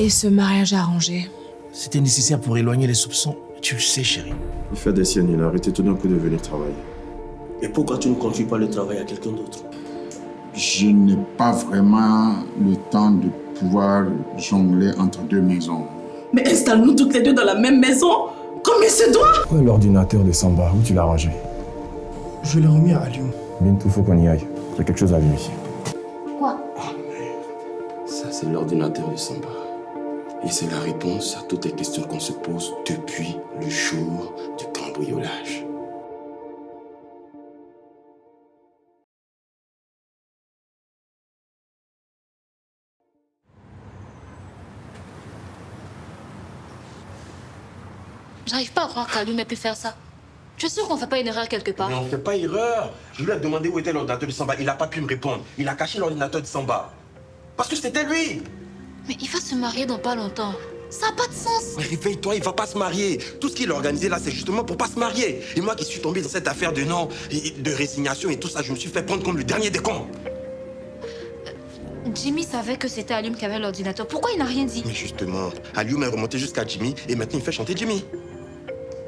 Et ce mariage arrangé? C'était nécessaire pour éloigner les soupçons. Tu le sais, chérie. Il fait des siennes, il a arrêté tout d'un coup de venir travailler. Et pourquoi tu ne confies pas le travail à quelqu'un d'autre? Je n'ai pas vraiment le temps de pouvoir jongler entre deux maisons. Mais installe-nous toutes les deux dans la même maison, comme il se doit. Où est l'ordinateur de Samba? Où tu l'as rangé? Je l'ai remis à Lyon. Bintou, faut qu'on y aille. J'ai quelque chose à vérifier. Quoi? Ça, c'est l'ordinateur de Samba. Et c'est la réponse à toutes les questions qu'on se pose depuis le jour du cambriolage. J'arrive pas à croire qu'Alioum ait pu faire ça. Je suis sûre qu'on fait pas une erreur quelque part. Mais on fait pas erreur. Je lui ai demandé où était l'ordinateur de Samba. Il n'a pas pu me répondre. Il a caché l'ordinateur de Samba. Parce que c'était lui. Mais il va se marier dans pas longtemps. Ça n'a pas de sens. Mais réveille-toi, il va pas se marier. Tout ce qu'il a organisé là, c'est justement pour pas se marier. Et moi qui suis tombé dans cette affaire de non, de résignation et tout ça, je me suis fait prendre comme le dernier des cons. Jimmy savait que c'était Alioum qui avait l'ordinateur. Pourquoi il n'a rien dit? Mais justement, Alioum est remonté jusqu'à Jimmy et maintenant il fait chanter Jimmy.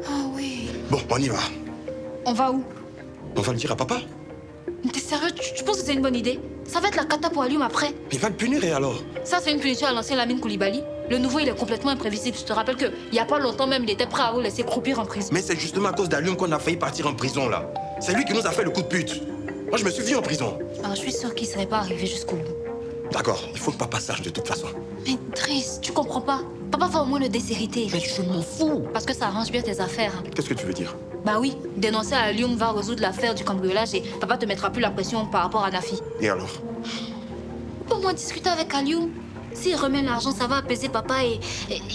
Ah oui. Bon, on y va. On va où? On va le dire à papa. Mais t'es sérieux? Tu penses que c'est une bonne idée? Ça va être la cata pour Alioum après. Il va le punir et alors? Ça, c'est une punition à l'ancien Lamine Koulibaly. Le nouveau, il est complètement imprévisible. Je te rappelle qu'il n'y a pas longtemps même, il était prêt à vous laisser croupir en prison. Mais c'est justement à cause d'Alioum qu'on a failli partir en prison là. C'est lui qui nous a fait le coup de pute. Moi, je me suis vu en prison. Alors, je suis sûre qu'il ne serait pas arrivé jusqu'au bout. D'accord, il faut que papa sache de toute façon. Mais Driss, tu comprends pas? Papa va au moins le déshériter. Mais je m'en fous. Parce que ça arrange bien tes affaires. Qu'est-ce que tu veux dire? Bah oui, dénoncer à Alioum va résoudre l'affaire du cambriolage et papa te mettra plus la pression par rapport à Nafi. Et alors? Au moins discuter avec Alioum. S'il remet l'argent, ça va apaiser papa et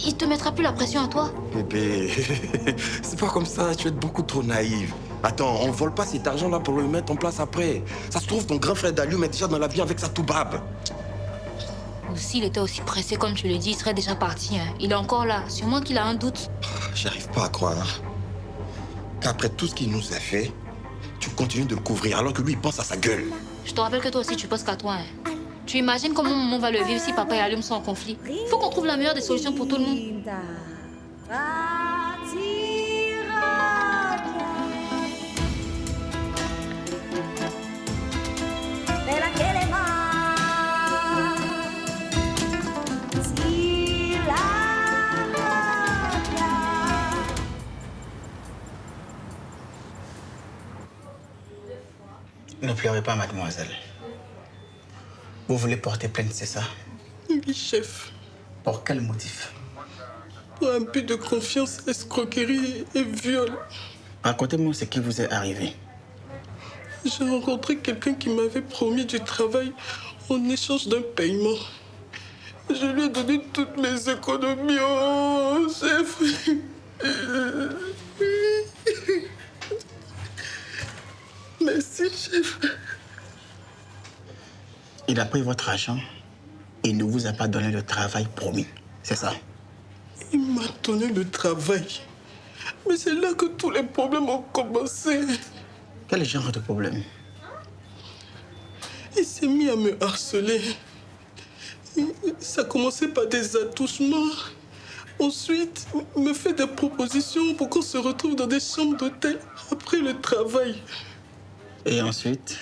il te mettra plus la pression à toi. Bébé, c'est pas comme ça, tu es beaucoup trop naïve. Attends, on vole pas cet argent-là pour le mettre en place après. Ça se trouve, ton grand frère d'Alioum est déjà dans l'avion avec sa toubab. S'il était aussi pressé comme tu le dis, il serait déjà parti. Hein. Il est encore là, sûrement qu'il a un doute. J'arrive pas à croire qu'après tout ce qu'il nous a fait, tu continues de le couvrir alors que lui, il pense à sa gueule. Je te rappelle que toi aussi, tu penses qu'à toi. Hein. Tu imagines comment maman va le vivre si papa et Alioum sont en conflit? Faut qu'on trouve la meilleure des solutions pour tout le monde. Ne pleurez pas, mademoiselle. Vous voulez porter plainte, c'est ça? Oui, chef. Pour quel motif? Pour un peu de confiance, escroquerie et viol. Racontez-moi ce qui vous est arrivé. J'ai rencontré quelqu'un qui m'avait promis du travail en échange d'un paiement. Je lui ai donné toutes mes économies, oh, chef. Merci, chef. Il a pris votre argent et ne vous a pas donné le travail promis. C'est ça? Il m'a donné le travail. Mais c'est là que tous les problèmes ont commencé. Quel genre de problème? Il s'est mis à me harceler. Ça a commencé par des attouchements. Ensuite, il me fait des propositions pour qu'on se retrouve dans des chambres d'hôtel après le travail. Et ensuite?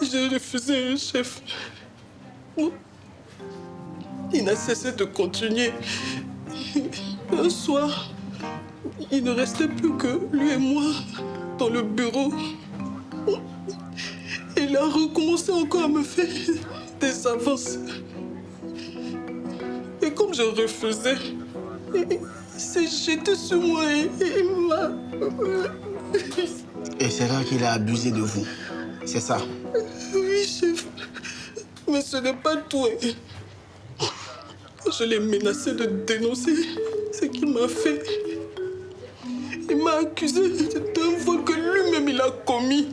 J'ai refusé, chef. Il n'a cessé de continuer. Un soir, il ne restait plus que lui et moi dans le bureau. Il a recommencé encore à me faire des avances. Et comme je refusais, il s'est jeté sur moi et il m'a... Et c'est là qu'il a abusé de vous. C'est ça? Oui, chef. Mais ce n'est pas tout. Je l'ai menacé de dénoncer ce qu'il m'a fait. Il m'a accusé d'un vol que lui-même il a commis.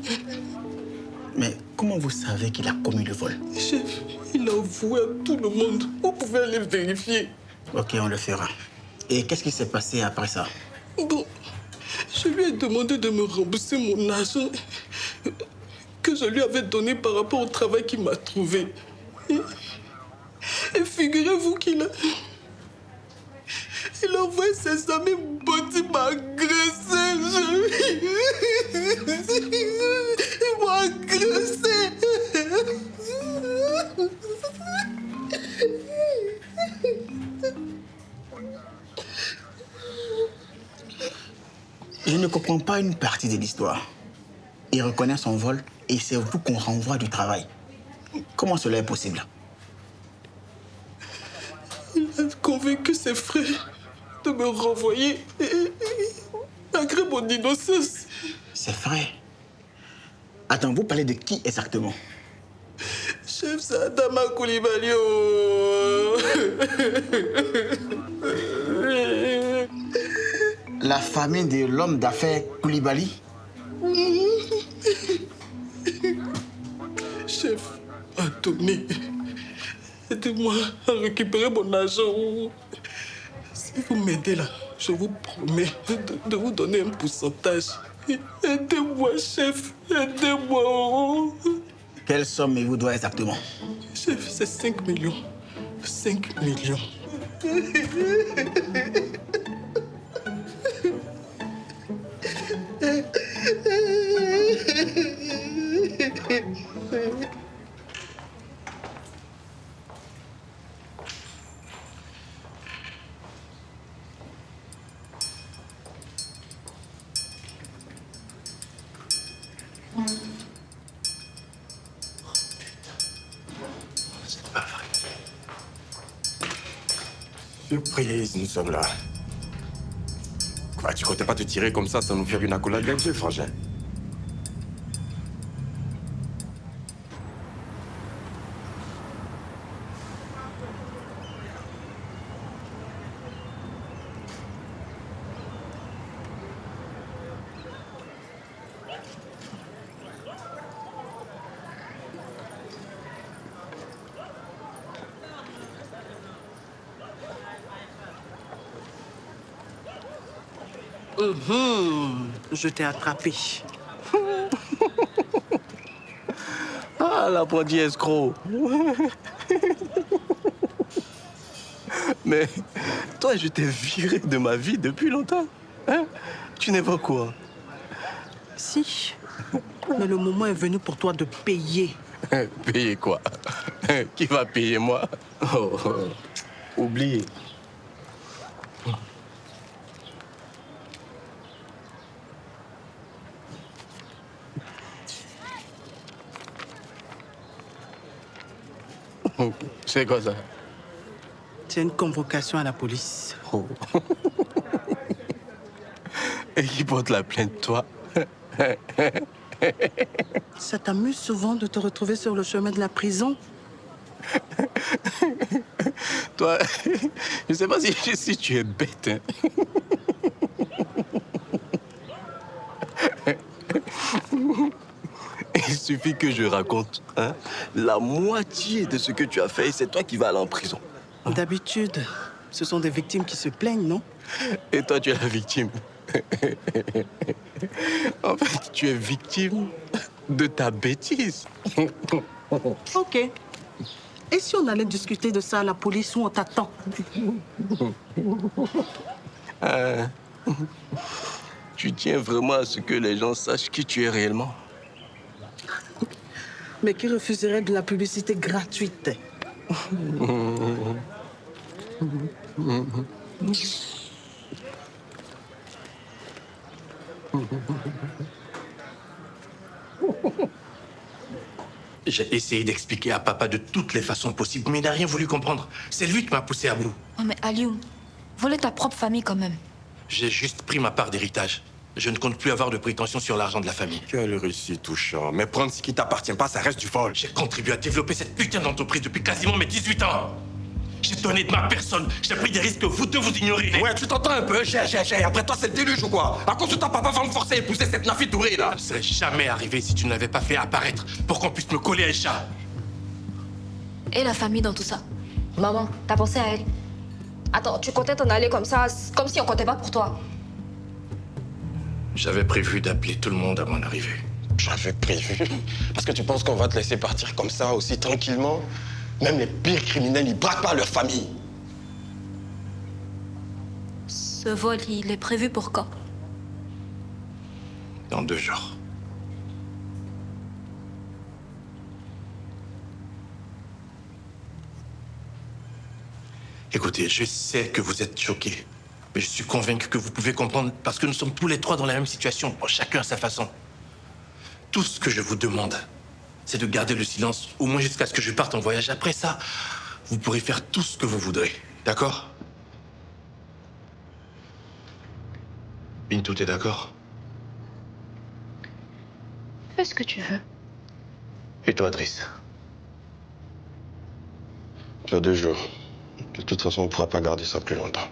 Mais comment vous savez qu'il a commis le vol? Chef, il a avoué à tout le monde. Vous pouvez aller vérifier. Ok, on le fera. Et qu'est-ce qui s'est passé après ça? Bon, je lui ai demandé de me rembourser mon argent que je lui avais donné par rapport au travail qu'il m'a trouvé. Et figurez-vous qu'il a envoyé ses amis bâtis m'agresser. Ils m'ont agressé. Je ne comprends pas une partie de l'histoire. Il reconnaît son vol et c'est vous qu'on renvoie du travail. Comment cela est possible? Il a convaincu ses frères de me renvoyer malgré mon innocence. Ses frères? Attends, vous parlez de qui exactement? Chef, c'est Adama Koulibaly. La famille de l'homme d'affaires Koulibaly? Chef, attendez. Aidez-moi à récupérer mon argent. Si vous m'aidez là, je vous promets de vous donner un pourcentage. Aidez-moi, chef. Aidez-moi. Quelle somme il vous doit exactement? Chef, c'est 5 millions. 5 millions. Surprise, nous sommes là. Quoi, tu comptais pas te tirer comme ça sans nous faire une accolade avec Dieu, frangin? Je t'ai attrapé. Ah, l'apprenti escroc. Mais toi, je t'ai viré de ma vie depuis longtemps. Hein? Tu n'es pas quoi? Si. Mais le moment est venu pour toi de payer. Payer quoi? Qui va payer moi? Oh, oublie. C'est quoi ça? C'est une convocation à la police. Oh. Et qui porte la plainte, toi? Ça t'amuse souvent de te retrouver sur le chemin de la prison? Toi, je sais pas si tu es bête. Hein? Il suffit que je raconte la moitié de ce que tu as fait et c'est toi qui vas aller en prison. D'habitude, ce sont des victimes qui se plaignent, non? Et toi, tu es la victime. En fait, tu es victime de ta bêtise. Ok. Et si on allait discuter de ça à la police où on t'attend? Tu tiens vraiment à ce que les gens sachent qui tu es réellement? Mais qui refuserait de la publicité gratuite? J'ai essayé d'expliquer à papa de toutes les façons possibles, mais il n'a rien voulu comprendre. C'est lui qui m'a poussé à bout. Oh, mais Alioum, voler ta propre famille quand même. J'ai juste pris ma part d'héritage. Je ne compte plus avoir de prétention sur l'argent de la famille. Quel récit touchant. Mais prendre ce qui t'appartient pas, ça reste du vol. J'ai contribué à développer cette putain d'entreprise depuis quasiment mes 18 ans. J'ai donné de ma personne. J'ai pris des risques que vous deux vous ignorez. Ouais, tu t'entends un peu. J'ai. Après toi, c'est le déluge ou quoi? À cause de ta papa va me forcer à épouser cette Nafi Touré, là. Ça ne serait jamais arrivé si tu ne l'avais pas fait apparaître pour qu'on puisse me coller à Aïcha. Et la famille dans tout ça? Maman, t'as pensé à elle? Attends, tu comptais t'en aller comme ça, comme si on comptait pas pour toi. J'avais prévu d'appeler tout le monde à mon arrivée. J'avais prévu. Parce que tu penses qu'on va te laisser partir comme ça, aussi tranquillement? Même les pires criminels, ils braquent pas leur famille. Ce vol, il est prévu pour quand? Dans 2 jours. Écoutez, je sais que vous êtes choqués. Mais je suis convaincu que vous pouvez comprendre parce que nous sommes tous les 3 dans la même situation, chacun à sa façon. Tout ce que je vous demande, c'est de garder le silence, au moins jusqu'à ce que je parte en voyage. Après ça, vous pourrez faire tout ce que vous voudrez. D'accord? Bintou, t'es d'accord? Fais ce que tu veux. Et toi, Driss? Tu as 2 jours. De toute façon, on ne pourra pas garder ça plus longtemps.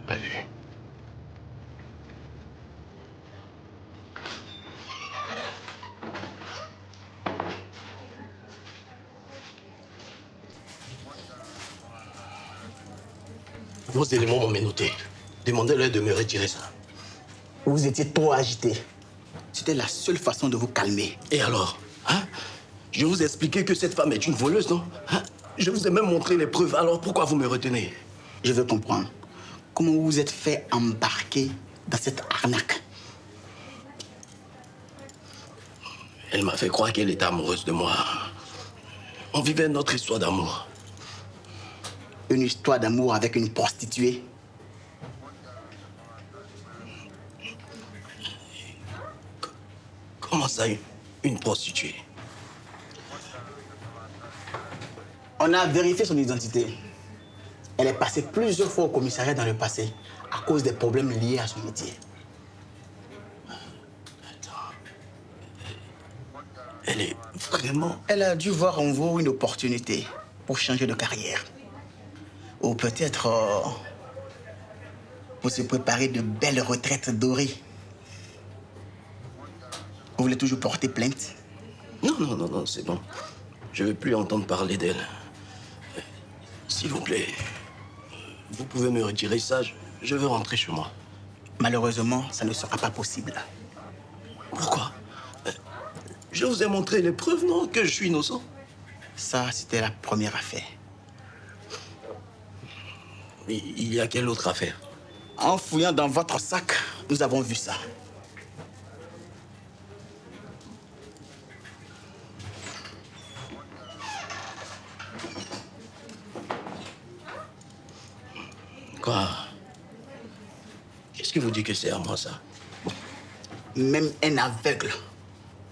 Pas vu. Vos éléments m'ont menotté. Demandez-leur de me retirer ça. Vous étiez trop agité. C'était la seule façon de vous calmer. Et alors, hein? Je vous ai expliqué que cette femme est une voleuse, non? Hein? Je vous ai même montré les preuves. Alors pourquoi vous me retenez? Je veux comprendre. Comment vous vous êtes fait embarquer dans cette arnaque? Elle m'a fait croire qu'elle était amoureuse de moi. On vivait notre histoire d'amour. Une histoire d'amour avec une prostituée? Comment ça, une prostituée? On a vérifié son identité. Elle est passée plusieurs fois au commissariat dans le passé à cause des problèmes liés à son métier. Elle est vraiment... Elle a dû voir en vous une opportunité pour changer de carrière. Ou peut-être pour se préparer de belles retraites dorées. Vous voulez toujours porter plainte? Non, c'est bon. Je ne veux plus entendre parler d'elle. S'il vous plaît, vous pouvez me retirer ça, je veux rentrer chez moi. Malheureusement, ça ne sera pas possible. Pourquoi? Je vous ai montré les preuves, non, que je suis innocent. Ça, c'était la première affaire. Il y a quelle autre affaire? En fouillant dans votre sac, nous avons vu ça. Quoi? Qu'est-ce que vous dites que c'est à moi, ça? Même un aveugle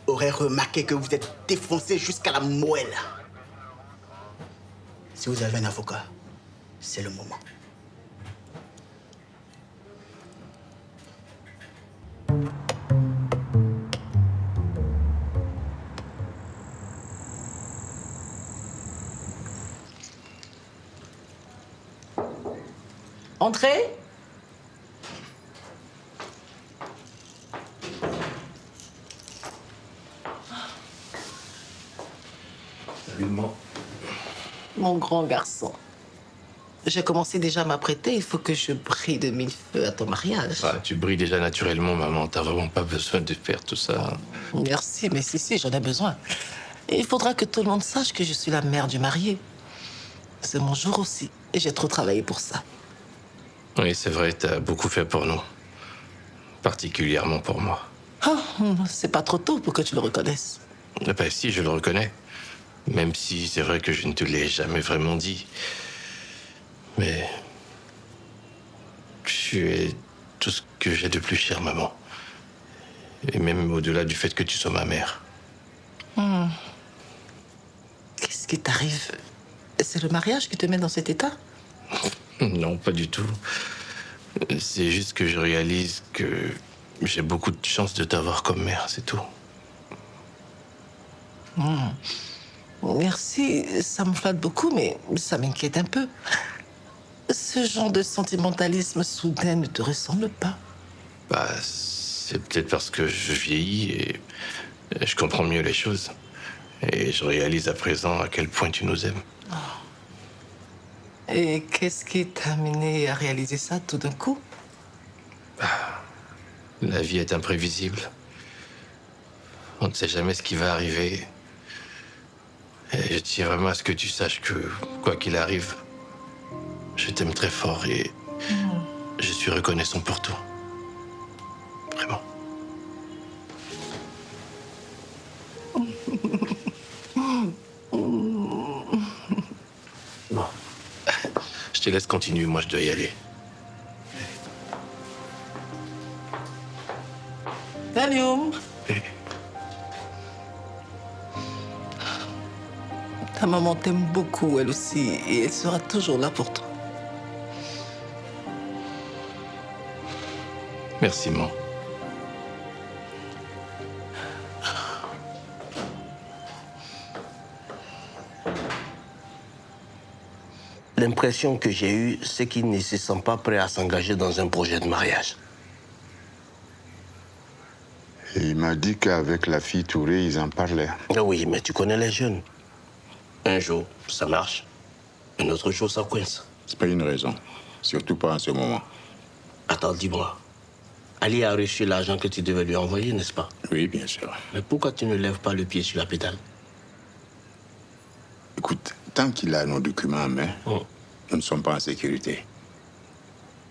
aurait remarqué que vous êtes défoncé jusqu'à la moelle. Si vous avez un avocat, c'est le moment. Entrez. Salut, maman. Mon grand garçon. J'ai commencé déjà à m'apprêter. Il faut que je brille de mille feux à ton mariage. Ah, tu brilles déjà naturellement, maman. T'as vraiment pas besoin de faire tout ça. Merci, mais si, j'en ai besoin. Et il faudra que tout le monde sache que je suis la mère du marié. C'est mon jour aussi. Et j'ai trop travaillé pour ça. Oui, c'est vrai, t'as beaucoup fait pour nous. Particulièrement pour moi. Ah, c'est pas trop tôt pour que tu le reconnaisses. Eh ben, si, je le reconnais. Même si c'est vrai que je ne te l'ai jamais vraiment dit. Mais tu es tout ce que j'ai de plus cher, maman. Et même au-delà du fait que tu sois ma mère. Qu'est-ce qui t'arrive? C'est le mariage qui te met dans cet état? Non, pas du tout. C'est juste que je réalise que j'ai beaucoup de chance de t'avoir comme mère, c'est tout. Merci, ça me flatte beaucoup, mais ça m'inquiète un peu. Ce genre de sentimentalisme soudain ne te ressemble pas. Bah, c'est peut-être parce que je vieillis et je comprends mieux les choses. Et je réalise à présent à quel point tu nous aimes. Et qu'est-ce qui t'a amené à réaliser ça tout d'un coup? La vie est imprévisible. On ne sait jamais ce qui va arriver. Et je tiens vraiment à ce que tu saches que, quoi qu'il arrive, je t'aime très fort et je suis reconnaissant pour tout. Vraiment. Bon. Je te laisse continuer, moi je dois y aller. Danium. Ta maman t'aime beaucoup, elle aussi, et elle sera toujours là pour toi. Merci, maman. L'impression que j'ai eue, c'est qu'il ne se sent pas prêt à s'engager dans un projet de mariage. Et il m'a dit qu'avec la fille Touré, ils en parlaient. Oui, mais tu connais les jeunes. Un jour, ça marche. Un autre jour, ça coince. C'est pas une raison. Surtout pas en ce moment. Attends, dis-moi. Ali a reçu l'argent que tu devais lui envoyer, n'est-ce pas? Oui, bien sûr. Mais pourquoi tu ne lèves pas le pied sur la pédale? Écoute, tant qu'il a nos documents en main, nous ne sommes pas en sécurité.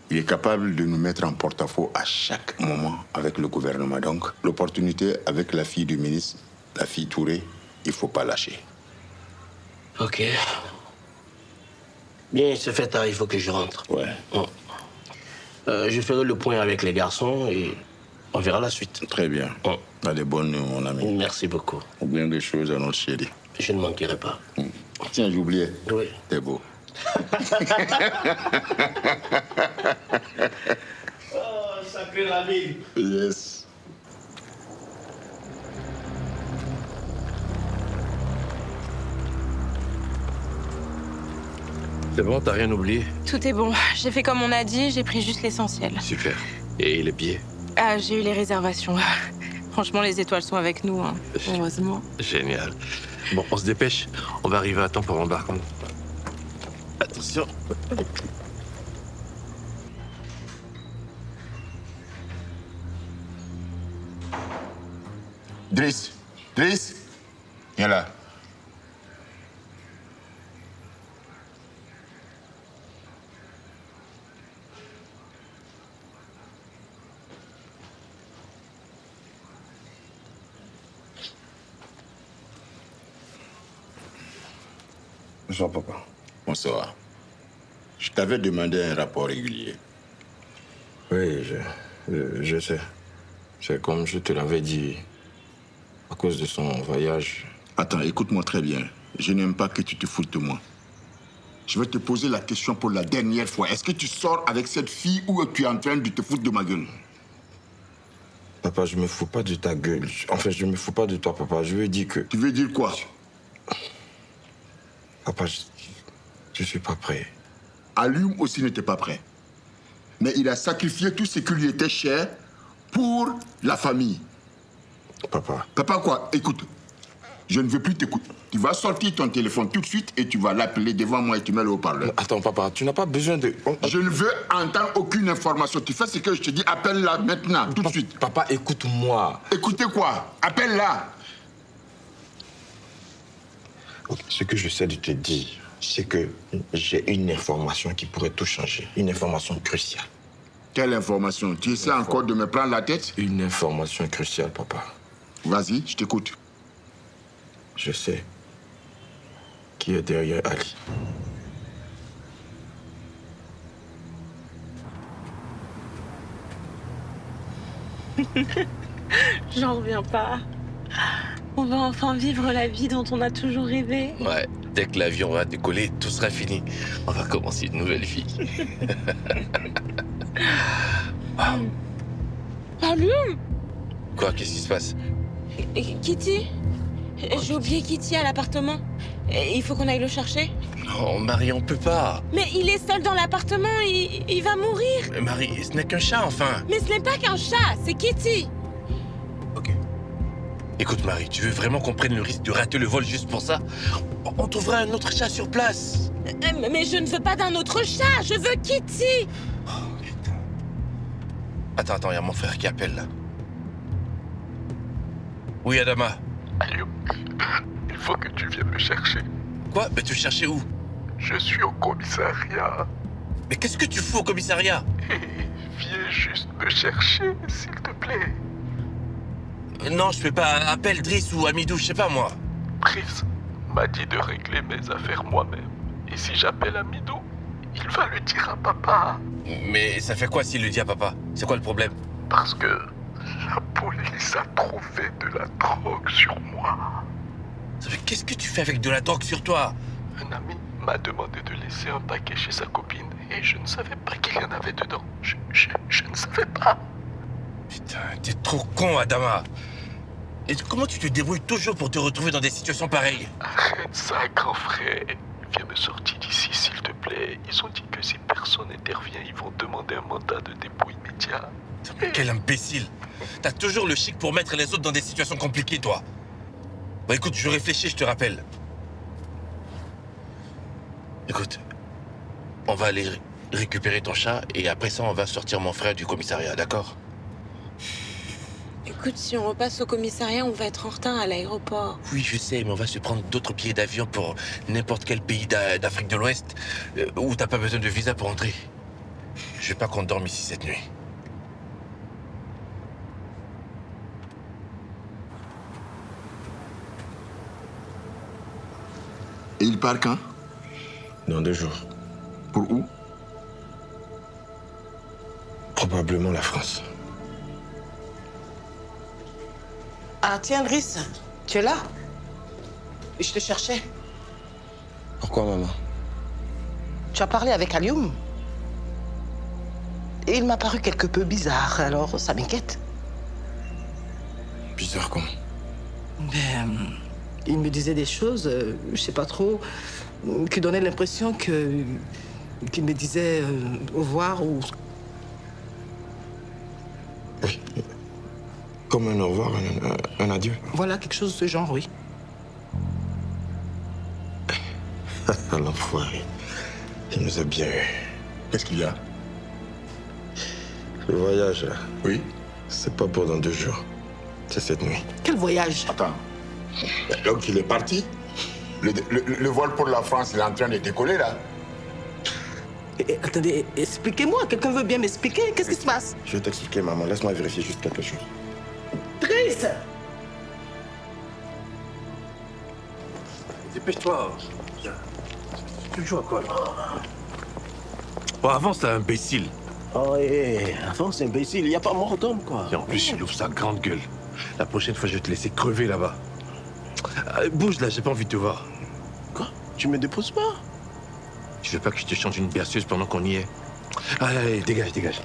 Il est capable de nous mettre en porte-à-faux à chaque moment avec le gouvernement. Donc, l'opportunité avec la fille du ministre, la fille Touré, il ne faut pas lâcher. Ok. Bien, c'est fait tard, il faut que je rentre. Ouais. Je ferai le point avec les garçons et on verra la suite. Très bien. Allez, bonne nuit, mon ami. Merci beaucoup. Bien des choses à notre chérie. Je ne manquerai pas. Tiens, j'oubliais. Oui. T'es beau. Oh, sacré la ville. Yes. C'est bon, t'as rien oublié? Tout est bon. J'ai fait comme on a dit, j'ai pris juste l'essentiel. Super. Et les billets? Ah, j'ai eu les réservations. Franchement, les étoiles sont avec nous, hein. Heureusement. Génial. Bon, on se dépêche. On va arriver à temps pour l'embarquement. Attention. Driss, Driss, viens là. Bonsoir, papa. Bonsoir. Je t'avais demandé un rapport régulier. Oui, je sais. C'est comme je te l'avais dit, à cause de son voyage. Attends, écoute-moi très bien. Je n'aime pas que tu te foutes de moi. Je vais te poser la question pour la dernière fois. Est-ce que tu sors avec cette fille ou tu es en train de te foutre de ma gueule? Papa, je me fous pas de ta gueule. Enfin, je me fous pas de toi, papa. Je veux dire que... Tu veux dire quoi? Papa, je suis pas prêt. Alioum aussi n'était pas prêt. Mais il a sacrifié tout ce qui lui était cher pour la famille. Papa. Papa quoi? Écoute, je ne veux plus t'écouter. Tu vas sortir ton téléphone tout de suite et tu vas l'appeler devant moi et tu mets le haut-parleur. Attends, papa, tu n'as pas besoin de... Je ne veux entendre aucune information. Tu fais ce que je te dis, appelle-la maintenant, tout de suite. Papa, écoute-moi. Écoutez quoi? Appelle-la. Okay, ce que j'essaie de te dire, c'est que j'ai une information qui pourrait tout changer. Une information cruciale. Quelle information? Tu essaies encore de me prendre la tête? Une information cruciale, papa. Vas-y, je t'écoute. Je sais qui est derrière Ali. J'en reviens pas. On va enfin vivre la vie dont on a toujours rêvé. Ouais, dès que l'avion va décoller, tout sera fini. On va commencer une nouvelle vie. Alioum! Quoi, qu'est-ce qui se passe? Kitty? J'ai oublié Kitty à l'appartement. Il faut qu'on aille le chercher. Non, Marie, on peut pas. Mais il est seul dans l'appartement, il va mourir. Mais Marie, ce n'est qu'un chat, enfin. Mais ce n'est pas qu'un chat, c'est Kitty. Ok. Écoute, Marie, tu veux vraiment qu'on prenne le risque de rater le vol juste pour ça? On trouvera un autre chat sur place. Mais je ne veux pas d'un autre chat, je veux Kitty. Attends, il y a mon frère qui appelle là. Oui, Adama. Aliou, il faut que tu viennes me chercher. Quoi? Mais tu cherchais où? Je suis au commissariat. Mais qu'est-ce que tu fous au commissariat? Viens juste me chercher, s'il te plaît. Non, je peux pas. Appelle Driss ou Amidou, je sais pas moi. Driss m'a dit de régler mes affaires moi-même. Et si j'appelle Amidou, il va le dire à papa. Mais ça fait quoi s'il le dit à papa? C'est quoi le problème? Parce que la police a trouvé de la drogue sur moi. Mais qu'est-ce que tu fais avec de la drogue sur toi? Un ami m'a demandé de laisser un paquet chez sa copine et je ne savais pas qu'il y en avait dedans. Je ne savais pas. Putain, t'es trop con, Adama. Et comment tu te débrouilles toujours pour te retrouver dans des situations pareilles? Arrête ça, grand frère. Viens me sortir d'ici, s'il te plaît. Ils ont dit que si personne n'intervient, ils vont demander un mandat de dépôt immédiat. Quel imbécile. T'as toujours le chic pour mettre les autres dans des situations compliquées, toi. Bon, écoute, je réfléchis, je te rappelle. Écoute, on va aller récupérer ton chat et après ça, on va sortir mon frère du commissariat, d'accord? Écoute, si on repasse au commissariat, on va être en retard à l'aéroport. Oui, je sais, mais on va se prendre d'autres billets d'avion pour n'importe quel pays d'Afrique de l'Ouest où t'as pas besoin de visa pour entrer. Je veux pas qu'on dorme ici cette nuit. Et il part quand? Dans 2 jours. Pour où? Probablement la France. Ah, tiens, Driss, tu es là? Je te cherchais. Pourquoi, maman? Tu as parlé avec Alioum? Et il m'a paru quelque peu bizarre, alors ça m'inquiète. Bizarre comment? Il me disait des choses, je sais pas trop, qui donnaient l'impression qu'il me disait au revoir ou... Oui. Comme un au revoir, un adieu. Voilà, quelque chose de ce genre, oui. L'enfoiré. Il nous a bien eu. Qu'est-ce qu'il y a? Le voyage, là. Oui? C'est pas pour dans 2 jours. C'est cette nuit. Quel voyage? Attends. Donc il est parti? Le vol pour la France, il est en train de décoller, là? Attendez, expliquez-moi. Quelqu'un veut bien m'expliquer? Qu'est-ce qui se passe? Je vais t'expliquer, maman. Laisse-moi vérifier juste quelque chose. Driss! Dépêche-toi. Tu joues à quoi, là? Bon, avance, là, imbécile. Oh, avance, imbécile. Il n'y a pas mort d'homme, quoi. Et en plus, il ouvre sa grande gueule. La prochaine fois, je vais te laisser crever là-bas. Bouge, là, j'ai pas envie de te voir. Quoi? Tu me déposes pas? Tu veux pas que je te change une berceuse pendant qu'on y est? Allez, dégage, dégage.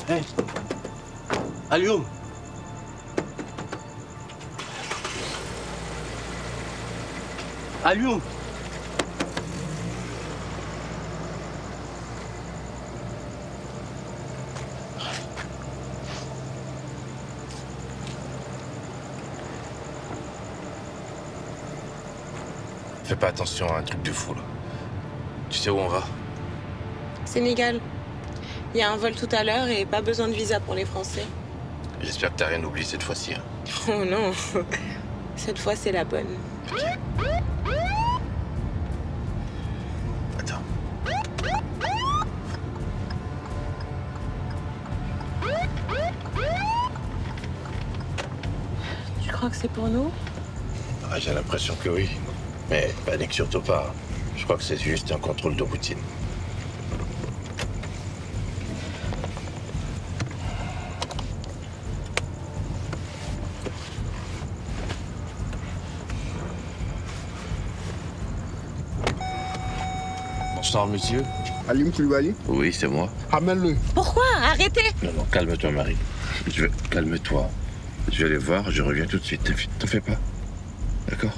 Hé, Alioum. Alioum. Fais pas attention à un truc de fou, là. Tu sais où on va? Sénégal. Il y a un vol tout à l'heure et pas besoin de visa pour les Français. J'espère que t'as rien oublié cette fois-ci. Hein. Oh non. Cette fois, c'est la bonne. Attends. Tu crois que c'est pour nous? Ah, j'ai l'impression que oui. Mais panique surtout pas. Je crois que c'est juste un contrôle de routine. Bonsoir, monsieur. Alioum Koulibaly? Oui, c'est moi. Amène-le. Pourquoi? Arrêtez! Non, calme-toi, Marie. Calme-toi. Je vais aller voir, je reviens tout de suite. T'en fais pas. D'accord?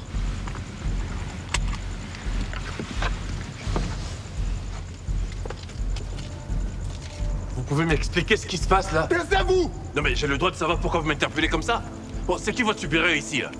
Vous pouvez m'expliquer ce qui se passe là? Taisez-vous! Non mais j'ai le droit de savoir pourquoi vous m'interpellez comme ça. Bon, c'est qui votre supérieur ici là?